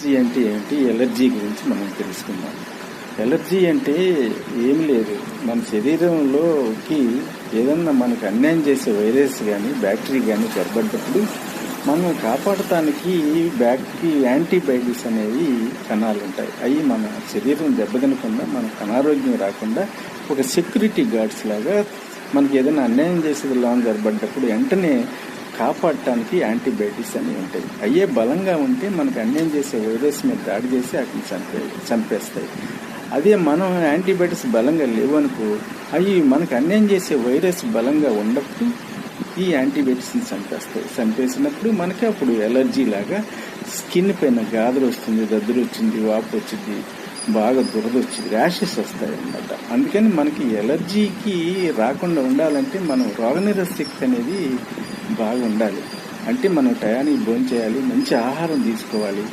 Allergy అంటే ఏంటి, allergy గురించి మనం తెలుసుకుందాం. ఎలర్జీ అంటే ఏమి లేదు, మన శరీరంలోకి ఏదన్నా మనకు అన్యాయం చేసే వైరస్ కానీ బ్యాక్టీరియా కానీ చొరబడ్డప్పుడు మనం కాపాడటానికి యాంటీబయాటిక్స్ అనేవి కణాలు ఉంటాయి. అవి మన శరీరం దెబ్బతినకుండా మనకు అనారోగ్యం రాకుండా ఒక సెక్యూరిటీ గార్డ్స్ లాగా మనకి ఏదైనా అన్యాయం చేసేది లోన్ జరబడ్డప్పుడు వెంటనే కాపాడటానికి యాంటీబయాటిక్స్ అనేవి ఉంటాయి. అయ్యే బలంగా ఉంటే మనకు అన్యాయం చేసే వైరస్ మీద దాడి చేసి అక్కడ చంపేస్తాయి. అదే మనం యాంటీబయాటిక్స్ బలంగా లేవనుకో, అవి మనకు అన్యాయం చేసే వైరస్ బలంగా ఉన్నప్పుడు ఈ యాంటీబయాటిక్స్ని చంపేసినప్పుడు మనకి అప్పుడు ఎలర్జీ లాగా స్కిన్ పైన గాదలు వస్తుంది, దద్దురు వచ్చింది, వాపు వచ్చింది, బాగా దురద వచ్చింది, ర్యాషెస్ వస్తాయి అన్నమాట. అందుకని మనకి ఎలర్జీకి రాకుండా ఉండాలంటే మనం రోగనిరోధక శక్తి అనేది బాగా ఉండాలి. అంటే మనం టయానికి భోజనం చేయాలి, మంచి ఆహారం తీసుకోవాలి.